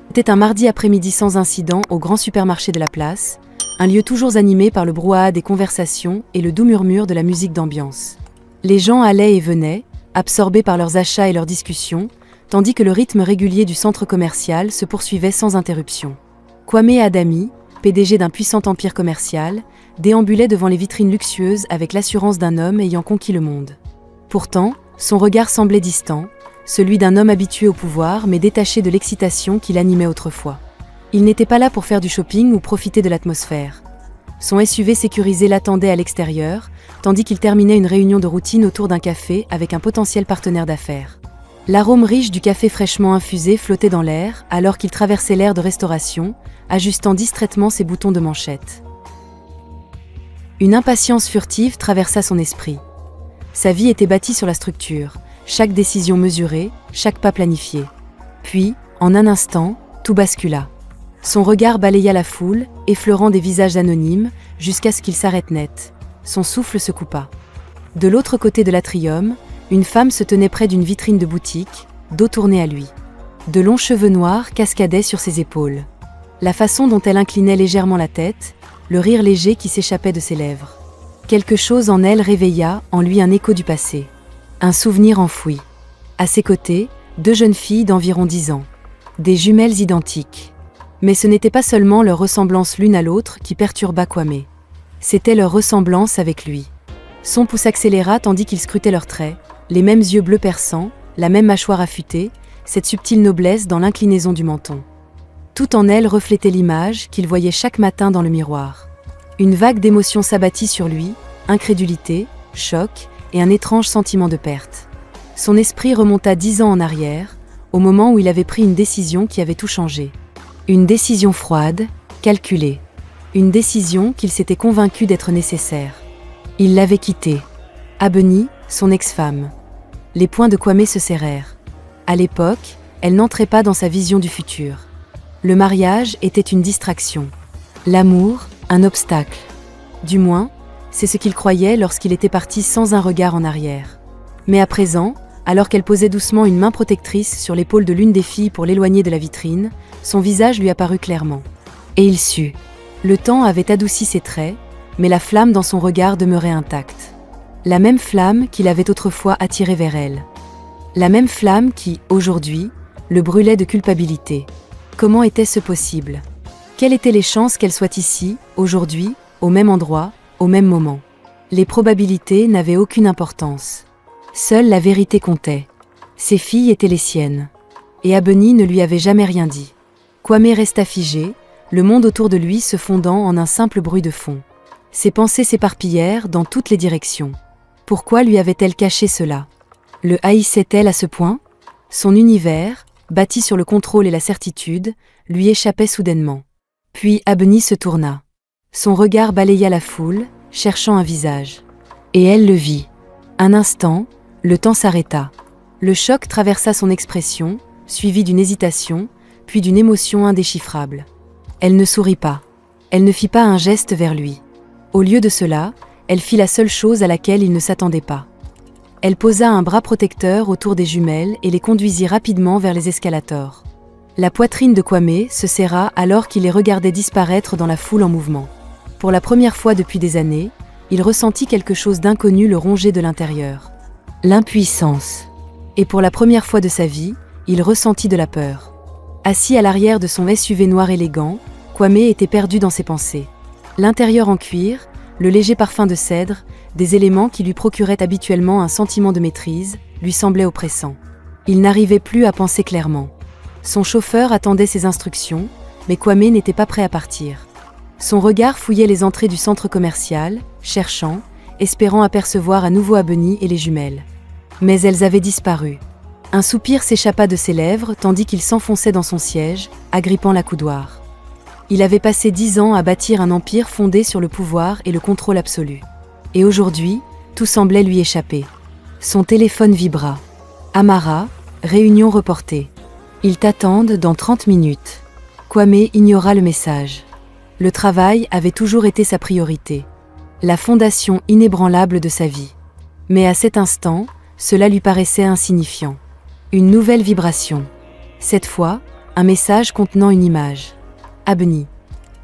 C'était un mardi après-midi sans incident au grand supermarché de la place, un lieu toujours animé par le brouhaha des conversations et le doux murmure de la musique d'ambiance. Les gens allaient et venaient, absorbés par leurs achats et leurs discussions, tandis que le rythme régulier du centre commercial se poursuivait sans interruption. Kwame Adami, PDG d'un puissant empire commercial, déambulait devant les vitrines luxueuses avec l'assurance d'un homme ayant conquis le monde. Pourtant, son regard semblait distant, celui d'un homme habitué au pouvoir mais détaché de l'excitation qui l'animait autrefois. Il n'était pas là pour faire du shopping ou profiter de l'atmosphère. Son SUV sécurisé l'attendait à l'extérieur, tandis qu'il terminait une réunion de routine autour d'un café avec un potentiel partenaire d'affaires. L'arôme riche du café fraîchement infusé flottait dans l'air alors qu'il traversait l'aire de restauration, ajustant distraitement ses boutons de manchette. Une impatience furtive traversa son esprit. Sa vie était bâtie sur la structure, chaque décision mesurée, chaque pas planifié. Puis, en un instant, tout bascula. Son regard balaya la foule, effleurant des visages anonymes, jusqu'à ce qu'il s'arrête net. Son souffle se coupa. De l'autre côté de l'atrium, une femme se tenait près d'une vitrine de boutique, dos tourné à lui. De longs cheveux noirs cascadaient sur ses épaules. La façon dont elle inclinait légèrement la tête, le rire léger qui s'échappait de ses lèvres. Quelque chose en elle réveilla en lui un écho du passé. Un souvenir enfoui. À ses côtés, 2 jeunes filles d'environ 10 ans. Des jumelles identiques. Mais ce n'était pas seulement leur ressemblance l'une à l'autre qui perturba Kwame. C'était leur ressemblance avec lui. Son pouce accéléra tandis qu'il scrutait leurs traits, les mêmes yeux bleus perçants, la même mâchoire affûtée, cette subtile noblesse dans l'inclinaison du menton. Tout en elle reflétait l'image qu'il voyait chaque matin dans le miroir. Une vague d'émotion s'abattit sur lui, incrédulité, choc et un étrange sentiment de perte. Son esprit remonta 10 ans en arrière, au moment où il avait pris une décision qui avait tout changé. Une décision froide, calculée. Une décision qu'il s'était convaincu d'être nécessaire. Il l'avait quittée. Abeni, son ex-femme. Les poings de Kwame se serrèrent. À l'époque, elle n'entrait pas dans sa vision du futur. Le mariage était une distraction. L'amour, un obstacle. Du moins, c'est ce qu'il croyait lorsqu'il était parti sans un regard en arrière. Mais à présent, alors qu'elle posait doucement une main protectrice sur l'épaule de l'une des filles pour l'éloigner de la vitrine, son visage lui apparut clairement. Et il sut. Le temps avait adouci ses traits, mais la flamme dans son regard demeurait intacte. La même flamme qui l'avait autrefois attiré vers elle. La même flamme qui, aujourd'hui, le brûlait de culpabilité. Comment était-ce possible ? Quelles étaient les chances qu'elle soit ici, aujourd'hui, au même endroit, au même moment ? Les probabilités n'avaient aucune importance. Seule la vérité comptait. Ses filles étaient les siennes. Et Abeni ne lui avait jamais rien dit. Kwame resta figé, le monde autour de lui se fondant en un simple bruit de fond. Ses pensées s'éparpillèrent dans toutes les directions. Pourquoi lui avait-elle caché cela ? Le haïssait-elle à ce point ? Son univers, bâti sur le contrôle et la certitude, lui échappait soudainement. Puis Abeni se tourna. Son regard balaya la foule, cherchant un visage. Et elle le vit. Un instant, le temps s'arrêta. Le choc traversa son expression, suivi d'une hésitation, puis d'une émotion indéchiffrable. Elle ne sourit pas. Elle ne fit pas un geste vers lui. Au lieu de cela, elle fit la seule chose à laquelle il ne s'attendait pas. Elle posa un bras protecteur autour des jumelles et les conduisit rapidement vers les escalators. La poitrine de Kwame se serra alors qu'il les regardait disparaître dans la foule en mouvement. Pour la première fois depuis des années, il ressentit quelque chose d'inconnu le ronger de l'intérieur. L'impuissance. Et pour la première fois de sa vie, il ressentit de la peur. Assis à l'arrière de son SUV noir élégant, Kwame était perdu dans ses pensées. L'intérieur en cuir, le léger parfum de cèdre, des éléments qui lui procuraient habituellement un sentiment de maîtrise, lui semblaient oppressants. Il n'arrivait plus à penser clairement. Son chauffeur attendait ses instructions, mais Kwame n'était pas prêt à partir. Son regard fouillait les entrées du centre commercial, cherchant, espérant apercevoir à nouveau Abeni et les jumelles. Mais elles avaient disparu. Un soupir s'échappa de ses lèvres tandis qu'il s'enfonçait dans son siège, agrippant l'accoudoir. Il avait passé 10 ans à bâtir un empire fondé sur le pouvoir et le contrôle absolu. Et aujourd'hui, tout semblait lui échapper. Son téléphone vibra. Amara, réunion reportée. Ils t'attendent dans 30 minutes. Kwame ignora le message. Le travail avait toujours été sa priorité. La fondation inébranlable de sa vie. Mais à cet instant, cela lui paraissait insignifiant. Une nouvelle vibration. Cette fois, Un message contenant une image. Abni.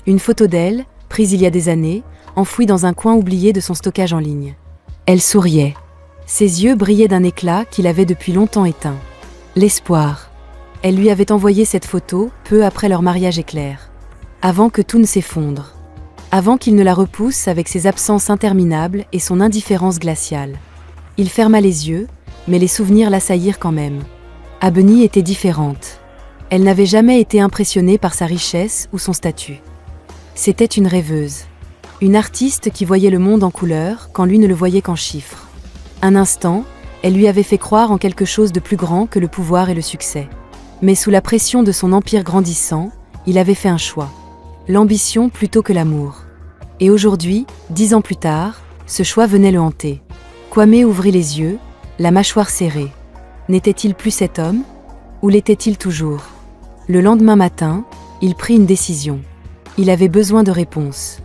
Une photo d'elle, prise il y a des années, enfouie dans un coin oublié de son stockage en ligne. Elle souriait. Ses yeux brillaient d'un éclat qu'il avait depuis longtemps éteint. L'espoir. Elle lui avait envoyé cette photo peu après leur mariage éclair. Avant que tout ne s'effondre. Avant qu'il ne la repousse avec ses absences interminables et son indifférence glaciale. Il ferma les yeux, mais les souvenirs l'assaillirent quand même. Abni était différente. Elle n'avait jamais été impressionnée par sa richesse ou son statut. C'était une rêveuse. Une artiste qui voyait le monde en couleurs quand lui ne le voyait qu'en chiffres. Un instant, elle lui avait fait croire en quelque chose de plus grand que le pouvoir et le succès. Mais sous la pression de son empire grandissant, il avait fait un choix. L'ambition plutôt que l'amour. Et aujourd'hui, 10 ans plus tard, ce choix venait le hanter. Kwame ouvrit les yeux, la mâchoire serrée. N'était-il plus cet homme? Ou l'était-il toujours? Le lendemain matin, il prit une décision. Il avait besoin de réponses.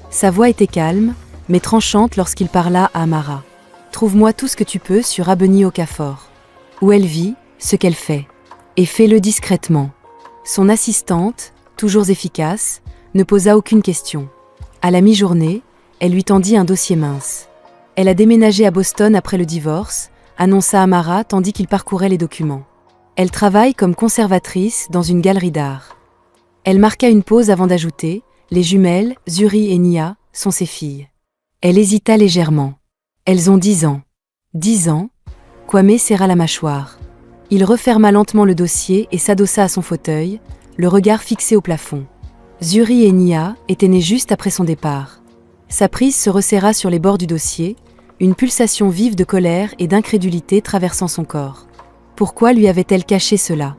Sa voix était calme, mais tranchante lorsqu'il parla à Amara. « Trouve-moi tout ce que tu peux sur Abni Okafor. Où elle vit, ce qu'elle fait. Et fais-le discrètement. » Son assistante, toujours efficace, ne posa aucune question. À la mi-journée, elle lui tendit un dossier mince. Elle a déménagé à Boston après le divorce, annonça Amara tandis qu'il parcourait les documents. Elle travaille comme conservatrice dans une galerie d'art. Elle marqua une pause avant d'ajouter « Les jumelles, Zuri et Nia, sont ses filles. » Elle hésita légèrement. Elles ont 10 ans. 10 ans? Kwame serra la mâchoire. Il referma lentement le dossier et s'adossa à son fauteuil, le regard fixé au plafond. Zuri et Nia étaient nées juste après son départ. Sa prise se resserra sur les bords du dossier, une pulsation vive de colère et d'incrédulité traversant son corps. Pourquoi lui avait-elle caché cela?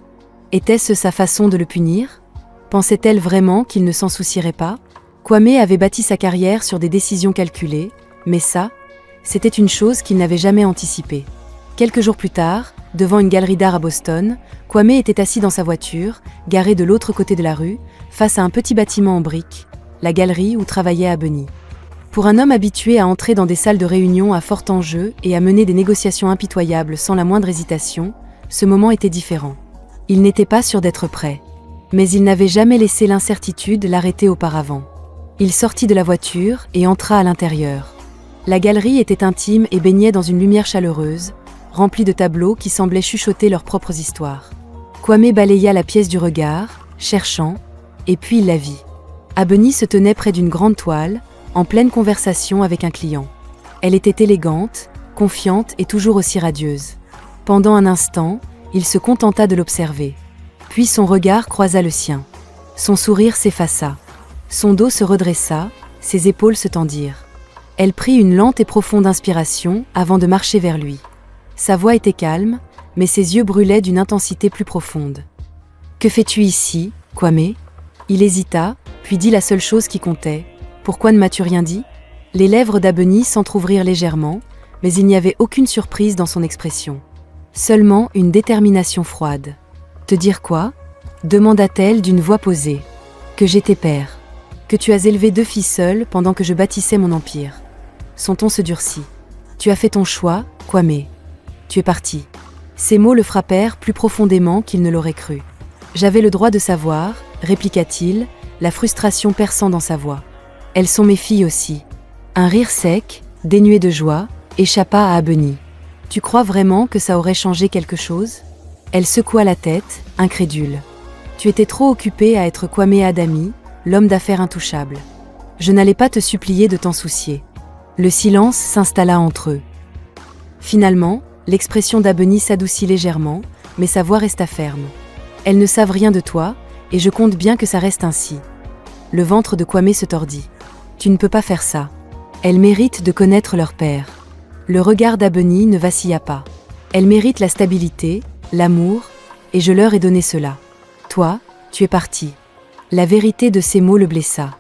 Était-ce sa façon de le punir? Pensait-elle vraiment qu'il ne s'en soucierait pas? Kwame avait bâti sa carrière sur des décisions calculées, mais ça, c'était une chose qu'il n'avait jamais anticipée. Quelques jours plus tard, devant une galerie d'art à Boston, Kwame était assis dans sa voiture, garée de l'autre côté de la rue, face à un petit bâtiment en briques, la galerie où travaillait Abni. Pour un homme habitué à entrer dans des salles de réunion à fort enjeu et à mener des négociations impitoyables sans la moindre hésitation, ce moment était différent. Il n'était pas sûr d'être prêt. Mais il n'avait jamais laissé l'incertitude l'arrêter auparavant. Il sortit de la voiture et entra à l'intérieur. La galerie était intime et baignait dans une lumière chaleureuse, remplie de tableaux qui semblaient chuchoter leurs propres histoires. Kwame balaya la pièce du regard, cherchant, et puis il la vit. Abni se tenait près d'une grande toile, en pleine conversation avec un client. Elle était élégante, confiante et toujours aussi radieuse. Pendant un instant, il se contenta de l'observer. Puis son regard croisa le sien. Son sourire s'effaça. Son dos se redressa, ses épaules se tendirent. Elle prit une lente et profonde inspiration avant de marcher vers lui. Sa voix était calme, mais ses yeux brûlaient d'une intensité plus profonde. « Que fais-tu ici, Kwame ?» Il hésita, puis dit la seule chose qui comptait. « Pourquoi ne m'as-tu rien dit ?» Les lèvres d'Abni s'entr'ouvrirent légèrement, mais il n'y avait aucune surprise dans son expression. Seulement une détermination froide. « Te dire quoi ?» demanda-t-elle d'une voix posée. « Que j'étais père. Que tu as élevé 2 filles seules pendant que je bâtissais mon empire. » Son ton se durcit. « Tu as fait ton choix, Kwame. Tu es parti. » Ces mots le frappèrent plus profondément qu'il ne l'aurait cru. « J'avais le droit de savoir, » répliqua-t-il, la frustration perçant dans sa voix. « Elles sont mes filles aussi. » Un rire sec, dénué de joie, échappa à Abni. « Tu crois vraiment que ça aurait changé quelque chose ?» Elle secoua la tête, incrédule. « Tu étais trop occupé à être Kwame Adami, l'homme d'affaires intouchable. Je n'allais pas te supplier de t'en soucier. » Le silence s'installa entre eux. Finalement, l'expression d'Abni s'adoucit légèrement, mais sa voix resta ferme. « Elles ne savent rien de toi, et je compte bien que ça reste ainsi. » Le ventre de Kwame se tordit. « Tu ne peux pas faire ça. Elles méritent de connaître leur père. » Le regard d'Abni ne vacilla pas. « Elles méritent la stabilité, l'amour, et je leur ai donné cela. Toi, tu es parti. » La vérité de ces mots le blessa.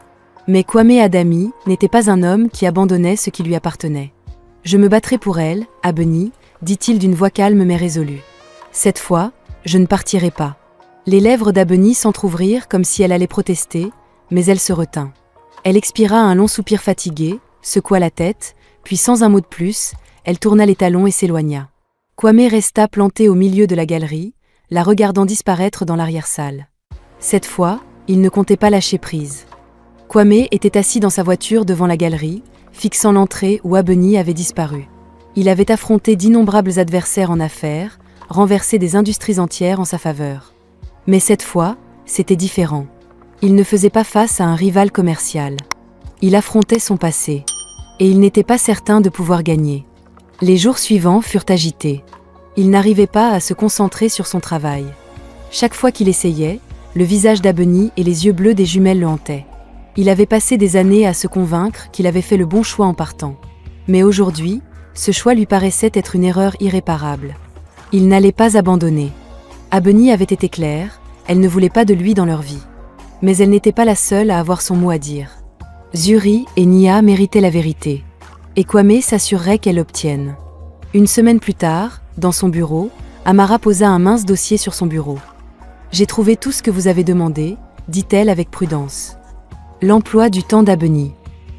Mais Kwame Adami n'était pas un homme qui abandonnait ce qui lui appartenait. « Je me battrai pour elle, Abni, » dit-il d'une voix calme mais résolue. « Cette fois, je ne partirai pas. » Les lèvres d'Abni s'entr'ouvrirent comme si elle allait protester, mais elle se retint. Elle expira un long soupir fatigué, secoua la tête, puis sans un mot de plus, elle tourna les talons et s'éloigna. Kwame resta planté au milieu de la galerie, la regardant disparaître dans l'arrière-salle. Cette fois, il ne comptait pas lâcher prise. Kwame était assis dans sa voiture devant la galerie, fixant l'entrée où Abeni avait disparu. Il avait affronté d'innombrables adversaires en affaires, renversé des industries entières en sa faveur. Mais cette fois, c'était différent. Il ne faisait pas face à un rival commercial. Il affrontait son passé. Et il n'était pas certain de pouvoir gagner. Les jours suivants furent agités. Il n'arrivait pas à se concentrer sur son travail. Chaque fois qu'il essayait, le visage d'Abeni et les yeux bleus des jumelles le hantaient. Il avait passé des années à se convaincre qu'il avait fait le bon choix en partant. Mais aujourd'hui, ce choix lui paraissait être une erreur irréparable. Il n'allait pas abandonner. Abeni avait été claire, elle ne voulait pas de lui dans leur vie. Mais elle n'était pas la seule à avoir son mot à dire. Zuri et Nia méritaient la vérité. Et Kwame s'assurerait qu'elle l'obtienne. Une semaine plus tard, dans son bureau, Amara posa un mince dossier sur son bureau. « J'ai trouvé tout ce que vous avez demandé », dit-elle avec prudence. L'emploi du temps d'Abeni.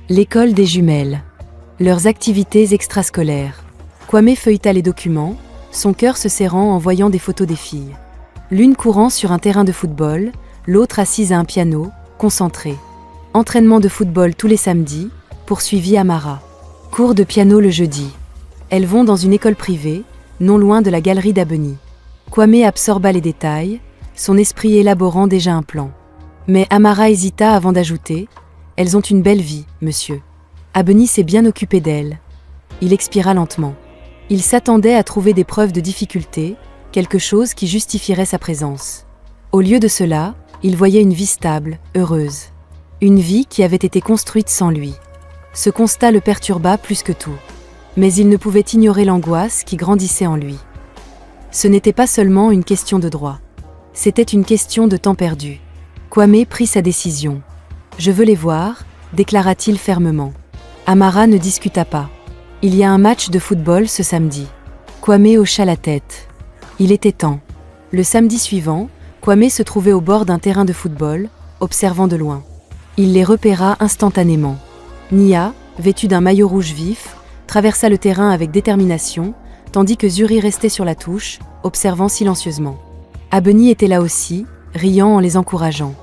L'école des jumelles. Leurs activités extrascolaires. Kwame feuilleta les documents, son cœur se serrant en voyant des photos des filles. L'une courant sur un terrain de football, l'autre assise à un piano, concentrée. Entraînement de football tous les samedis, poursuivit Amara. Cours de piano le jeudi. Elles vont dans une école privée, non loin de la galerie d'Abeni. Kwame absorba les détails, son esprit élaborant déjà un plan. Mais Amara hésita avant d'ajouter « Elles ont une belle vie, monsieur. Abeni s'est bien occupé d'elles. » Il expira lentement. Il s'attendait à trouver des preuves de difficulté, quelque chose qui justifierait sa présence. Au lieu de cela, il voyait une vie stable, heureuse. Une vie qui avait été construite sans lui. Ce constat le perturba plus que tout. Mais il ne pouvait ignorer l'angoisse qui grandissait en lui. Ce n'était pas seulement une question de droit. C'était une question de temps perdu. Kwame prit sa décision. « Je veux les voir », déclara-t-il fermement. Amara ne discuta pas. « Il y a un match de football ce samedi. » Kwame hocha la tête. Il était temps. Le samedi suivant, Kwame se trouvait au bord d'un terrain de football, observant de loin. Il les repéra instantanément. Nia, vêtue d'un maillot rouge vif, traversa le terrain avec détermination, tandis que Zuri restait sur la touche, observant silencieusement. Abeni était là aussi, riant en les encourageant.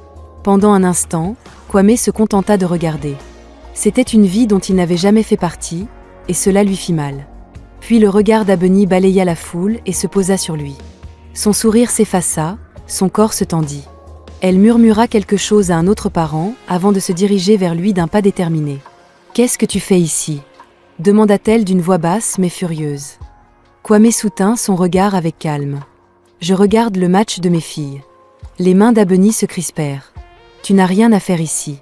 Pendant un instant, Kwame se contenta de regarder. C'était une vie dont il n'avait jamais fait partie, et cela lui fit mal. Puis le regard d'Abeni balaya la foule et se posa sur lui. Son sourire s'effaça, son corps se tendit. Elle murmura quelque chose à un autre parent avant de se diriger vers lui d'un pas déterminé. « Qu'est-ce que tu fais ici ?» demanda-t-elle d'une voix basse mais furieuse. Kwame soutint son regard avec calme. « Je regarde le match de mes filles. » Les mains d'Abeni se crispèrent. « Tu n'as rien à faire ici. »«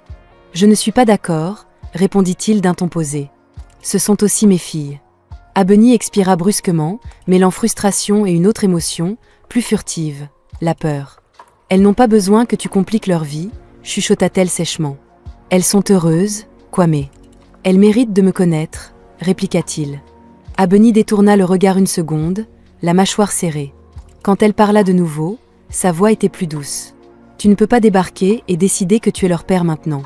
Je ne suis pas d'accord, » répondit-il d'un ton posé. « Ce sont aussi mes filles. » Abeni expira brusquement, mêlant frustration et une autre émotion, plus furtive, la peur. « Elles n'ont pas besoin que tu compliques leur vie, » chuchota-t-elle sèchement. « Elles sont heureuses, Kwame. »« Elles méritent de me connaître, » répliqua-t-il. Abeni détourna le regard une seconde, la mâchoire serrée. Quand elle parla de nouveau, sa voix était plus douce. « Tu ne peux pas débarquer et décider que tu es leur père maintenant. »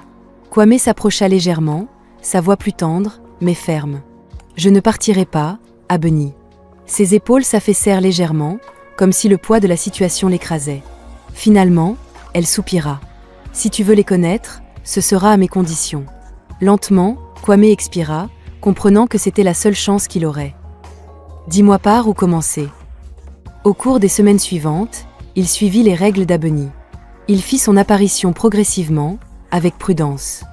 Kwame s'approcha légèrement, sa voix plus tendre, mais ferme. « Je ne partirai pas, Abeni. » Ses épaules s'affaissèrent légèrement, comme si le poids de la situation l'écrasait. Finalement, elle soupira. « Si tu veux les connaître, ce sera à mes conditions. » Lentement, Kwame expira, comprenant que c'était la seule chance qu'il aurait. « Dis-moi par où commencer. » Au cours des semaines suivantes, il suivit les règles d'Abeni. Il fit son apparition progressivement, avec prudence.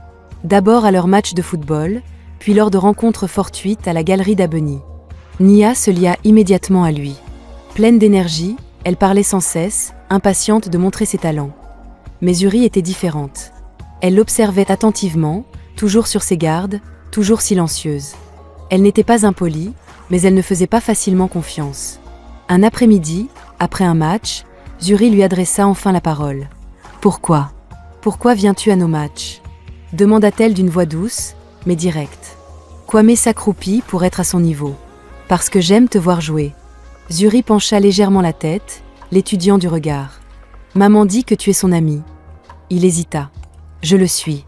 D'abord à leur match de football, puis lors de rencontres fortuites à la galerie d'Abeni. Nia se lia immédiatement à lui. Pleine d'énergie, elle parlait sans cesse, impatiente de montrer ses talents. Mais Zuri était différente. Elle l'observait attentivement, toujours sur ses gardes, toujours silencieuse. Elle n'était pas impolie, mais elle ne faisait pas facilement confiance. Un après-midi, après un match, Zuri lui adressa enfin la parole. « Pourquoi ? Pourquoi viens-tu à nos matchs ?» demanda-t-elle d'une voix douce, mais directe. Kwame s'accroupit pour être à son niveau. « Parce que j'aime te voir jouer. » Zuri pencha légèrement la tête, l'étudiant du regard. « Maman dit que tu es son ami. » Il hésita. « Je le suis. »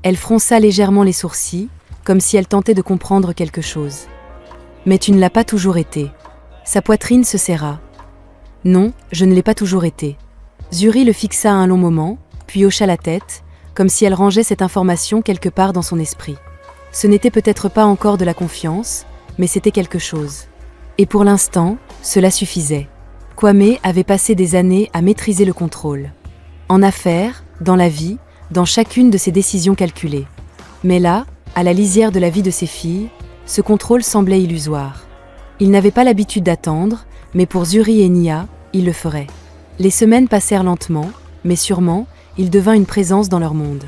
Elle fronça légèrement les sourcils, comme si elle tentait de comprendre quelque chose. « Mais tu ne l'as pas toujours été. » Sa poitrine se serra. « Non, je ne l'ai pas toujours été. » Zuri le fixa un long moment, puis hocha la tête, comme si elle rangeait cette information quelque part dans son esprit. Ce n'était peut-être pas encore de la confiance, mais c'était quelque chose. Et pour l'instant, cela suffisait. Kwame avait passé des années à maîtriser le contrôle. En affaires, dans la vie, dans chacune de ses décisions calculées. Mais là, à la lisière de la vie de ses filles, ce contrôle semblait illusoire. Il n'avait pas l'habitude d'attendre, mais pour Zuri et Nia, il le ferait. Les semaines passèrent lentement, mais sûrement, il devint une présence dans leur monde.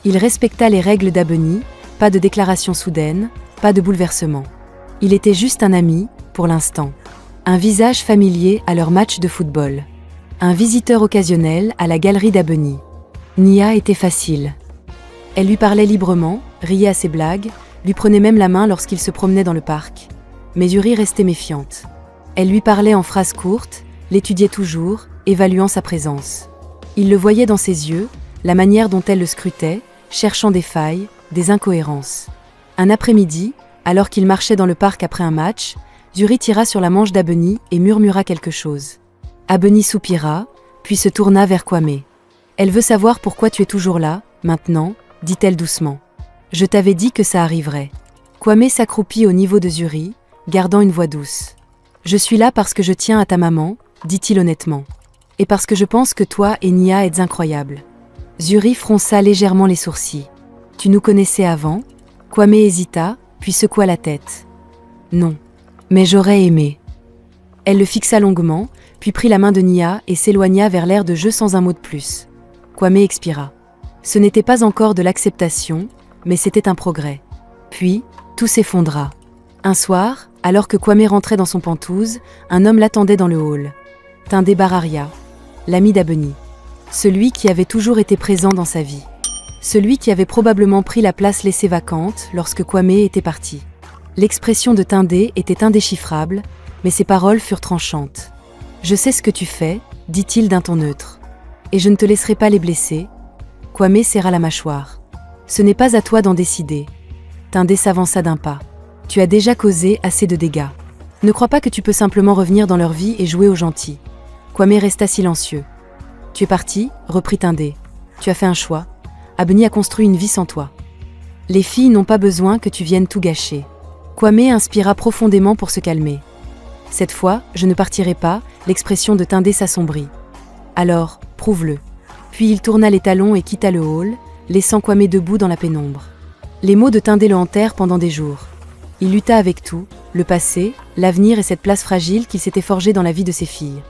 Il respecta les règles d'Abeni, pas de déclaration soudaine, pas de bouleversement. Il était juste un ami, pour l'instant. Un visage familier à leur match de football. Un visiteur occasionnel à la galerie d'Abeni. Nia était facile. Elle lui parlait librement, riait à ses blagues, lui prenait même la main lorsqu'il se promenait dans le parc. Mais Zuri restait méfiante. Elle lui parlait en phrases courtes, l'étudiait toujours, évaluant sa présence. Il le voyait dans ses yeux, la manière dont elle le scrutait, cherchant des failles, des incohérences. Un après-midi, alors qu'il marchait dans le parc après un match, Zuri tira sur la manche d'Abeni et murmura quelque chose. Abeni soupira, puis se tourna vers Kwame. « Elle veut savoir pourquoi tu es toujours là, maintenant, dit-elle doucement. Je t'avais dit que ça arriverait. » Kwame s'accroupit au niveau de Zuri, gardant une voix douce. « Je suis là parce que je tiens à ta maman, dit-il honnêtement. Et parce que je pense que toi et Nia êtes incroyables. » Zuri fronça légèrement les sourcils. « Tu nous connaissais avant ?» Kwame hésita, puis secoua la tête. « Non. Mais j'aurais aimé. » Elle le fixa longuement, puis prit la main de Nia et s'éloigna vers l'aire de jeu sans un mot de plus. Kwame expira. Ce n'était pas encore de l'acceptation, mais c'était un progrès. Puis, tout s'effondra. Un soir, alors que Kwame rentrait dans son pantouse, un homme l'attendait dans le hall. Tindé Bararia, l'ami d'Abeni. Celui qui avait toujours été présent dans sa vie. Celui qui avait probablement pris la place laissée vacante lorsque Kwame était parti. L'expression de Tindé était indéchiffrable, mais ses paroles furent tranchantes. « Je sais ce que tu fais, dit-il d'un ton neutre. Et je ne te laisserai pas les blesser. » Kwame serra la mâchoire. « Ce n'est pas à toi d'en décider. » Tindé s'avança d'un pas. « Tu as déjà causé assez de dégâts. Ne crois pas que tu peux simplement revenir dans leur vie et jouer aux gentils. » Kwame resta silencieux. « Tu es parti, reprit Tindé. Tu as fait un choix. Abeni a construit une vie sans toi. Les filles n'ont pas besoin que tu viennes tout gâcher. » Kwame inspira profondément pour se calmer. « Cette fois, je ne partirai pas », l'expression de Tindé s'assombrit. « Alors, prouve-le. » Puis il tourna les talons et quitta le hall, laissant Kwame debout dans la pénombre. Les mots de Tindé le hantèrent pendant des jours. Il lutta avec tout, le passé, l'avenir et cette place fragile qu'il s'était forgée dans la vie de ses filles.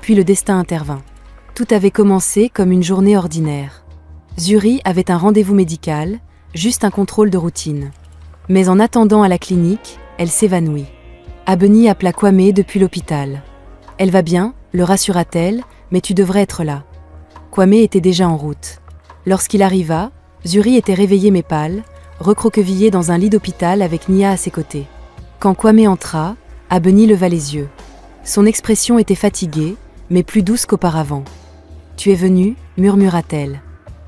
Puis le destin intervint. Tout avait commencé comme une journée ordinaire. Zuri avait un rendez-vous médical, juste un contrôle de routine. Mais en attendant à la clinique, elle s'évanouit. Abeni appela Kwame depuis l'hôpital. « Elle va bien », le rassura-t-elle, « mais tu devrais être là. » Kwame était déjà en route. Lorsqu'il arriva, Zuri était réveillée mais pâle, recroquevillée dans un lit d'hôpital avec Nia à ses côtés. Quand Kwame entra, Abeni leva les yeux. Son expression était fatiguée, mais plus douce qu'auparavant. « Tu es venu » murmura-t-elle.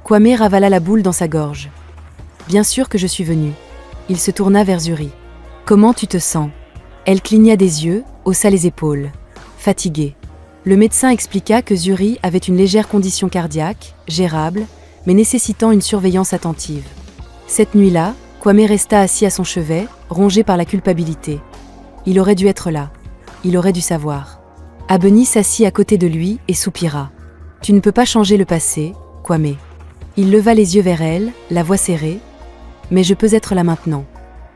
Kwame ravala la boule dans sa gorge. « Bien sûr que je suis venu. » Il se tourna vers Zuri. « Comment tu te sens ?» Elle cligna des yeux, haussa les épaules. Fatiguée. Le médecin expliqua que Zuri avait une légère condition cardiaque, gérable, mais nécessitant une surveillance attentive. Cette nuit-là, Kwame resta assis à son chevet, rongé par la culpabilité. Il aurait dû être là. Il aurait dû savoir. Abeni s'assit à côté de lui et soupira. « Tu ne peux pas changer le passé, Kwame. » Il leva les yeux vers elle, la voix serrée. « Mais je peux être là maintenant. »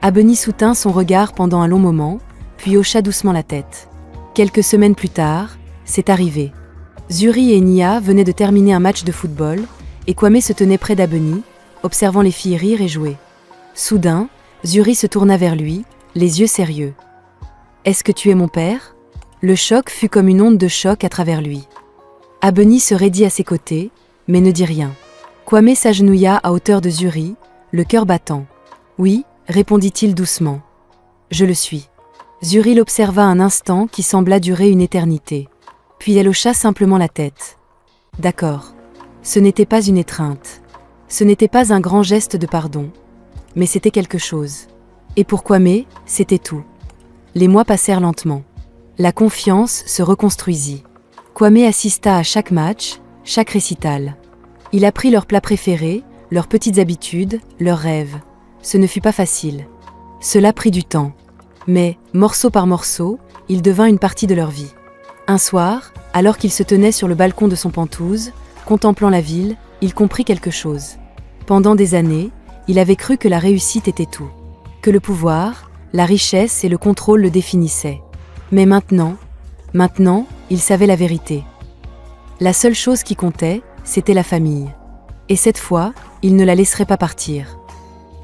Abeni soutint son regard pendant un long moment, puis hocha doucement la tête. Quelques semaines plus tard, c'est arrivé. Zuri et Nia venaient de terminer un match de football, et Kwame se tenait près d'Abeni, observant les filles rire et jouer. Soudain, Zuri se tourna vers lui, les yeux sérieux. « Est-ce que tu es mon père ?» Le choc fut comme une onde de choc à travers lui. Abeni se raidit à ses côtés, mais ne dit rien. Kwame s'agenouilla à hauteur de Zuri, le cœur battant. « Oui », répondit-il doucement. « Je le suis. » Zuri l'observa un instant qui sembla durer une éternité. Puis elle hocha simplement la tête. « D'accord. » Ce n'était pas une étreinte. Ce n'était pas un grand geste de pardon. Mais c'était quelque chose. Et pour Kwame, c'était tout. Les mois passèrent lentement. La confiance se reconstruisit. Kwame assista à chaque match, chaque récital. Il apprit leurs plats préférés, leurs petites habitudes, leurs rêves. Ce ne fut pas facile. Cela prit du temps. Mais, morceau par morceau, il devint une partie de leur vie. Un soir, alors qu'il se tenait sur le balcon de son Penthouse, contemplant la ville, il comprit quelque chose. Pendant des années, il avait cru que la réussite était tout. Que le pouvoir, la richesse et le contrôle le définissaient. Mais maintenant, il savait la vérité. La seule chose qui comptait, c'était la famille. Et cette fois, il ne la laisserait pas partir.